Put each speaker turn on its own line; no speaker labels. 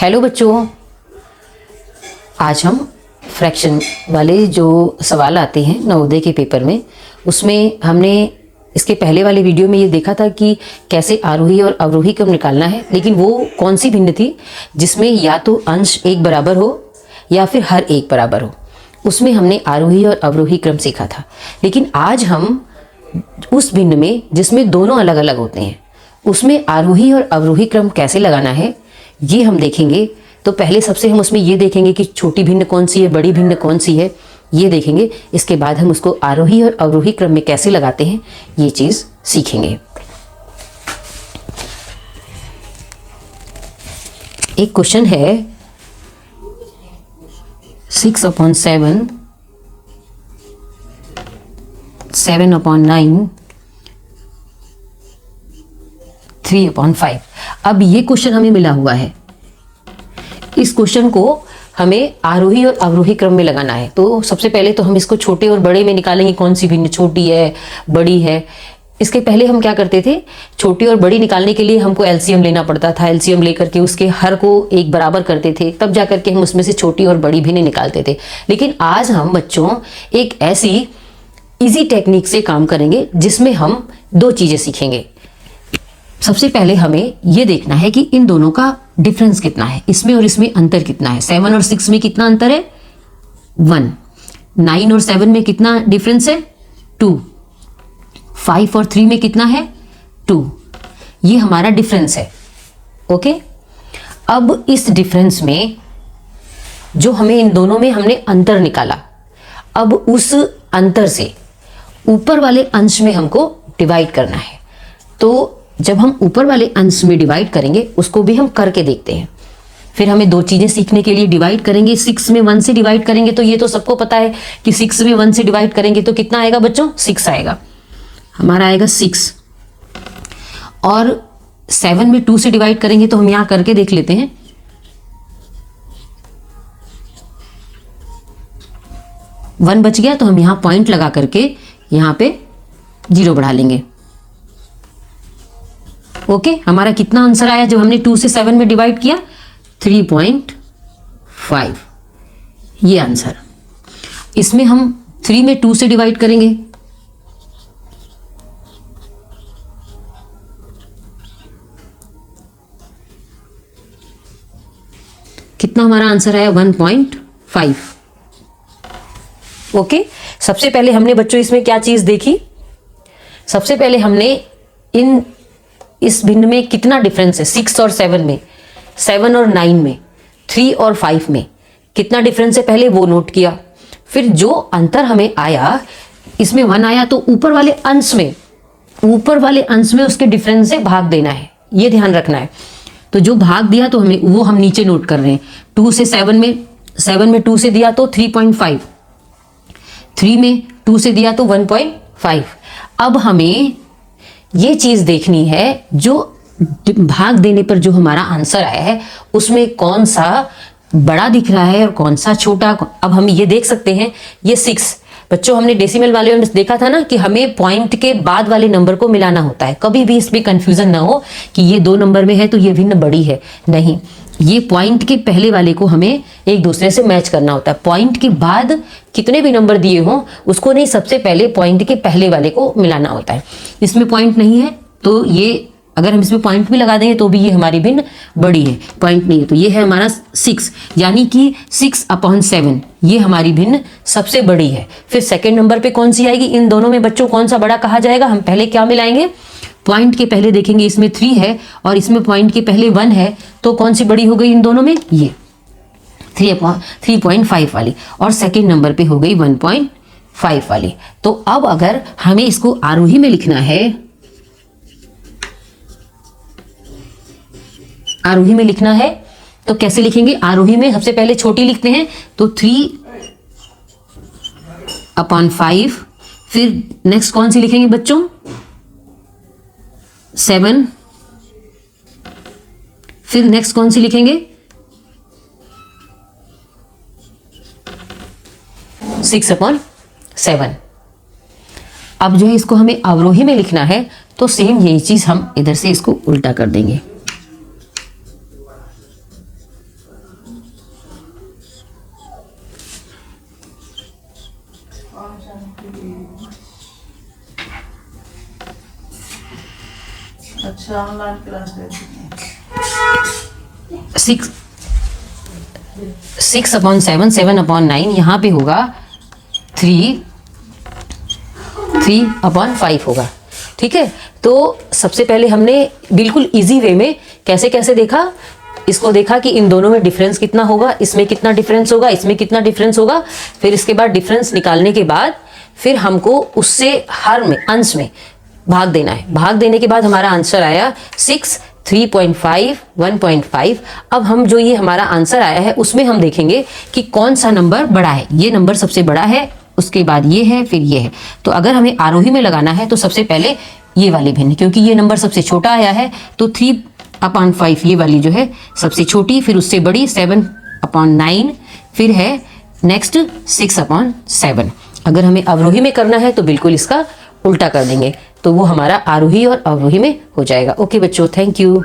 Hello बच्चों, आज हम फ्रैक्शन वाले जो सवाल आते हैं नवोदय के पेपर में, उसमें हमने इसके पहले वाले वीडियो में ये देखा था कि कैसे आरोही और अवरोही क्रम निकालना है, लेकिन वो कौन सी भिन्न थी जिसमें या तो अंश एक बराबर हो या फिर हर एक बराबर हो। उसमें हमने आरोही और अवरोही क्रम सीखा था। लेकिन आज हम उस भिन्न में जिसमें दोनों अलग अलग होते हैं, उसमें आरोही और अवरोही क्रम कैसे लगाना है ये हम देखेंगे। तो पहले सबसे हम उसमें ये देखेंगे कि छोटी भिन्न कौन सी है, बड़ी भिन्न कौन सी है, ये देखेंगे। इसके बाद हम उसको आरोही और अवरोही क्रम में कैसे लगाते हैं ये चीज़ सीखेंगे। एक क्वेश्चन है 6/7, 7/9, 3/5। अब ये क्वेश्चन हमें मिला हुआ है। इस क्वेश्चन को हमें आरोही और अवरोही क्रम में लगाना है। तो सबसे पहले तो हम इसको छोटे और बड़े में निकालेंगे, कौन सी भिन्न छोटी है बड़ी है। इसके पहले हम क्या करते थे, छोटी और बड़ी निकालने के लिए हमको एलसीएम लेना पड़ता था। एलसीएम लेकर के उसके हर को एक बराबर करते थे, तब जा करके हम उसमें से छोटी और बड़ी भिन्न निकालते थे। लेकिन आज हम बच्चों एक ऐसी इजी टेक्निक से काम करेंगे जिसमें हम दो चीजें सीखेंगे। सबसे पहले हमें यह देखना है कि इन दोनों का डिफरेंस कितना है, इसमें और इसमें अंतर कितना है। 7 और 6 में कितना अंतर है, 1। 9 और 7 में कितना डिफरेंस है, 2। 5 और 3 में कितना है, 2। ये हमारा डिफरेंस है। ओके, अब इस डिफरेंस में जो हमें इन दोनों में हमने अंतर निकाला, अब उस अंतर से ऊपर वाले अंश में हमको डिवाइड करना है। तो जब हम ऊपर वाले अंश में डिवाइड करेंगे उसको भी हम करके देखते हैं। फिर हमें दो चीजें सीखने के लिए डिवाइड करेंगे। 6 में 1 से डिवाइड करेंगे तो ये तो सबको पता है कि 6 में 1 से डिवाइड करेंगे तो कितना आएगा बच्चों, 6 आएगा। हमारा आएगा 6। और 7 में 2 से डिवाइड करेंगे तो हम यहां करके देख लेते हैं। वन बच गया तो हम यहां पॉइंट लगा करके यहां पे 0 बढ़ा लेंगे। ओके, हमारा कितना आंसर आया जब हमने 2 से 7 में डिवाइड किया, 3.5। ये आंसर। इसमें हम 3 में 2 से डिवाइड करेंगे, कितना हमारा आंसर आया, 1.5। ओके, सबसे पहले हमने बच्चों इसमें क्या चीज देखी, सबसे पहले हमने इस भिन्न में कितना डिफरेंस है, 6 और 7 में, 7 और 9 में, 3 और 5 में कितना डिफरेंस है, पहले वो नोट किया। फिर जो अंतर हमें आया, इसमें 1 आया तो ऊपर वाले अंश में उसके डिफरेंस से भाग देना है, ये ध्यान रखना है। तो जो भाग दिया तो हमें वो हम नीचे नोट कर रहे हैं। 2 से 7 में 2 से दिया तो 3.5, 3 में 2 से दिया तो 1.5। अब हमें ये चीज देखनी है, जो भाग देने पर जो हमारा आंसर आया है उसमें कौन सा बड़ा दिख रहा है और कौन सा छोटा। अब हम ये देख सकते हैं, ये 6 बच्चों हमने डेसिमल वाले में देखा था ना कि हमें पॉइंट के बाद वाले नंबर को मिलाना होता है। कभी भी इसमें कंफ्यूजन ना हो कि ये 2 नंबर में है तो ये भिन्न बड़ी है, नहीं, ये पॉइंट के पहले वाले को हमें एक दूसरे से मैच करना होता है। पॉइंट के बाद कितने भी नंबर दिए हों उसको नहीं, सबसे पहले पॉइंट के पहले वाले को मिलाना होता है। इसमें पॉइंट नहीं है तो ये, अगर हम इसमें पॉइंट भी लगा देंगे तो भी ये हमारी भिन्न बड़ी है। पॉइंट नहीं है तो ये है हमारा 6, यानी कि 6/7 ये हमारी भिन्न सबसे बड़ी है। फिर सेकेंड नंबर पे कौन सी आएगी, इन दोनों में बच्चों कौन सा बड़ा कहा जाएगा, हम पहले क्या मिलाएंगे, पॉइंट के पहले देखेंगे, इसमें 3 है और इसमें पॉइंट के पहले 1 है, तो कौन सी बड़ी हो गई इन दोनों में, ये 3.5 वाली, और सेकेंड नंबर पे हो गई 1.5 वाली। तो अब अगर हमें इसको आरोही में लिखना है, आरोही में लिखना है तो कैसे लिखेंगे, आरोही में सबसे पहले छोटी लिखते हैं तो 3/5। फिर नेक्स्ट कौन सी लिखेंगे बच्चों, 7। फिर नेक्स्ट कौन सी लिखेंगे, 6/7। अब जो है इसको हमें अवरोही में लिखना है तो सेम यही चीज हम इधर से इसको उल्टा कर देंगे।
अच्छा ऑनलाइन क्लास लेती हैं।
6/7 यहाँ पे होगा 3/5 होगा। ठीक है, तो सबसे पहले हमने बिल्कुल इजी वे में कैसे कैसे देखा, इसको देखा कि इन दोनों में डिफरेंस कितना होगा, इसमें कितना डिफरेंस होगा, इसमें कितना डिफरेंस होगा। फिर इसके बाद डिफरेंस निकालने के बाद फिर हमको उससे हर में अंश में भाग देना है। भाग देने के बाद हमारा आंसर आया 6, 3.5, 1.5। अब हम जो ये हमारा आंसर आया है उसमें हम देखेंगे कि कौन सा नंबर बड़ा है। ये नंबर सबसे बड़ा है, उसके बाद ये है, फिर ये है। तो अगर हमें आरोही में लगाना है तो सबसे पहले ये वाली भिन्न, क्योंकि ये नंबर सबसे छोटा आया है तो 3/5 ये वाली जो है सबसे छोटी, फिर उससे बड़ी 7/9, फिर है नेक्स्ट 6/7। अगर हमें अवरोही में करना है तो बिल्कुल इसका उल्टा कर देंगे, तो वो हमारा आरोही और अवरोही में हो जाएगा। ओके बच्चों, थैंक यू।